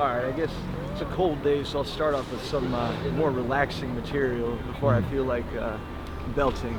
Alright, I guess it's a cold day, so I'll start off with some more relaxing material before I feel like belting.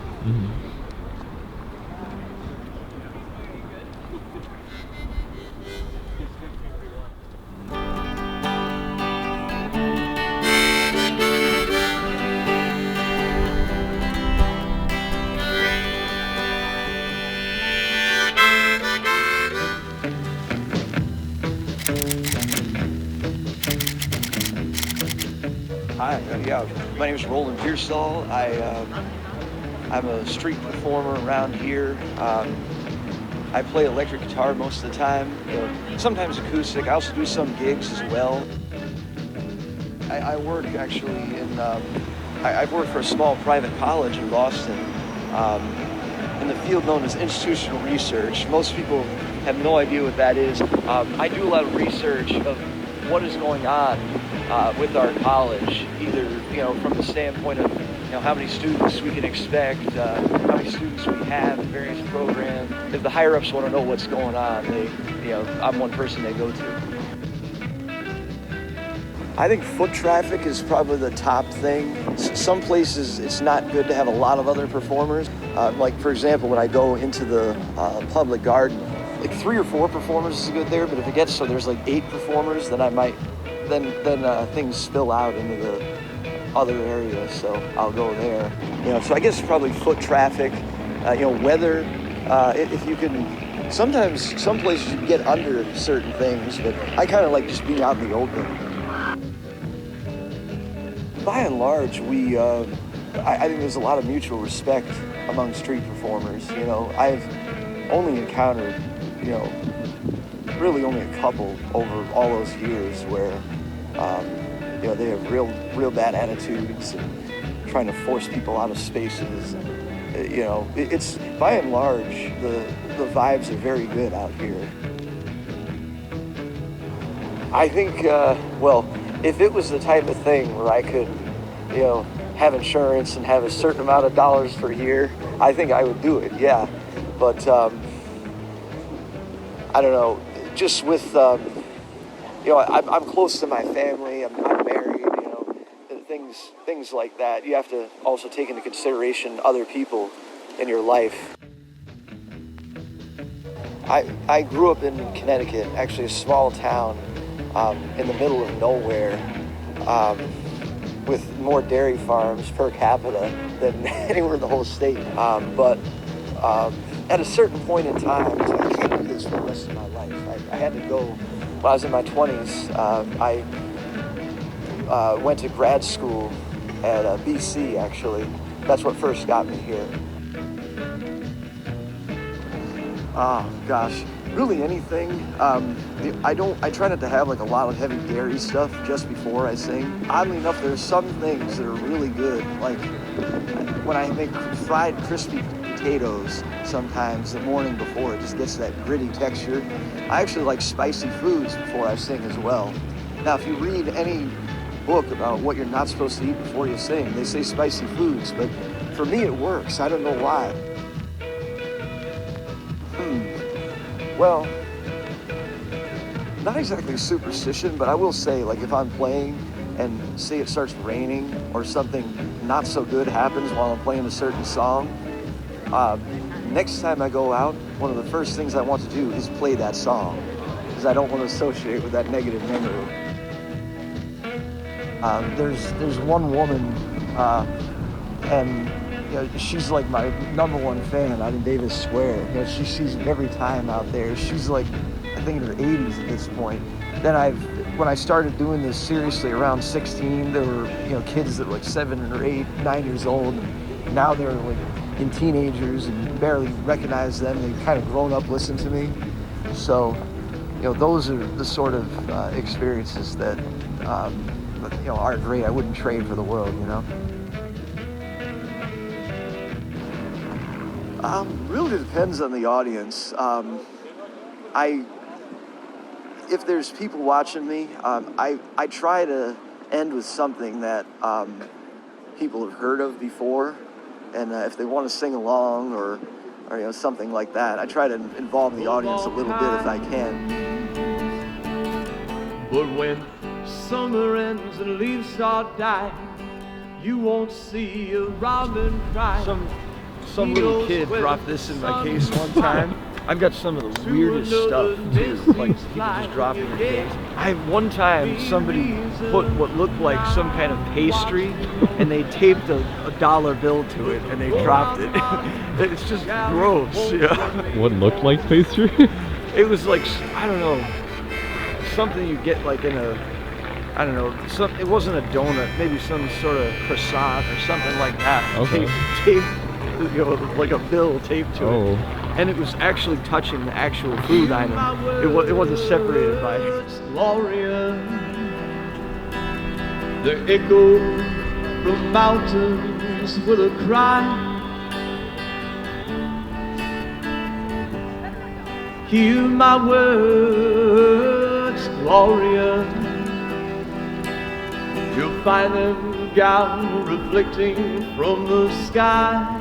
Hi, yeah, my name is Roland Pearsall. I'm a street performer around here. I play electric guitar most of the time, sometimes acoustic. I also do some gigs as well. I work actually I've worked for a small private college in Boston in the field known as institutional research. Most people have no idea what that is. I do a lot of research of what is going on with our college, either from the standpoint of how many students we can expect, how many students we have in various programs. If the higher ups want to know what's going on, I'm one person they go to. I think foot traffic is probably the top thing. Some places it's not good to have a lot of other performers. Like for example, when I go into the public garden, like 3 or 4 performers is good there, but if it gets so there's like 8 performers, then I might things spill out into the other areas, so I'll go there. So I guess probably foot traffic, weather. If you can, sometimes some places you can get under certain things, but I kind of like just being out in the open. By and large, I think there's a lot of mutual respect among street performers. I've only encountered, really only a couple over all those years where they have real bad attitudes and trying to force people out of spaces. It's by and large the vibes are very good out here. I think if it was the type of thing where I could have insurance and have a certain amount of dollars per year, I think I would do it, yeah. But I don't know, just with I'm close to my family, I'm married, things like that. You have to also take into consideration other people in your life. I grew up in Connecticut, actually a small town in the middle of nowhere, with more dairy farms per capita than anywhere in the whole state. But at a certain point in time, I can't do this for the rest of my life. I had to go. When I was in my 20s, I went to grad school at BC, actually. That's what first got me here. Oh, gosh. Really anything. I try not to have like a lot of heavy dairy stuff just before I sing. Oddly enough, there's some things that are really good. Like when I make fried crispy potatoes sometimes the morning before, it just gets that gritty texture. I actually like spicy foods before I sing as well. Now, if you read any book about what you're not supposed to eat before you sing, they say spicy foods, but for me it works. I don't know why. Well, not exactly superstition, but I will say, like if I'm playing and say it starts raining or something not so good happens while I'm playing a certain song, next time I go out, one of the first things I want to do is play that song, because I don't want to associate with that negative memory. There's one woman, and she's like my #1 fan out in Davis Square. She sees me every time out there. She's like, I think in her 80s at this point. Then when I started doing this seriously around 16, there were kids that were like 7 or 8, 9 years old. And now they're like in teenagers and barely recognize them. They've kind of grown up listening to me. So those are the sort of experiences that are great. I wouldn't trade for the world. Really depends on the audience. If there's people watching me, I try to end with something that people have heard of before, and if they want to sing along or something like that, I try to involve the audience a little bit if I can. But when summer ends and leaves start dying, you won't see a robin cry. Some little kid dropped this in my case one time. I've got some of the weirdest stuff too, like people just dropping in case. One time somebody put what looked like some kind of pastry and they taped a dollar bill to it and they dropped it. It's just gross, yeah. What looked like pastry? It was like, I don't know, something you get like in a, I don't know, it wasn't a donut, maybe some sort of croissant or something like that. Okay. Taped, you know, like a bill taped to it. And it was actually touching the actual food item. It wasn't separated by Gloria. The echo from mountains with a cry. Hear my words, Gloria. You'll find them down reflecting from the sky.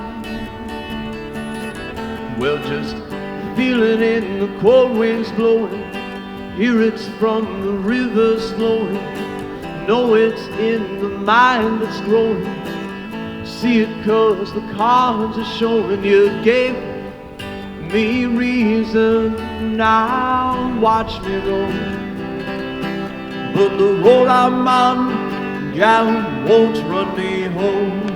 Well, just feel it in the cold winds blowing. Hear it's from the rivers flowing. Know it's in the mind that's growing. See it 'cause the cards are showing. You gave me reason, now watch me go. But the road I'm on, gal, won't run me home.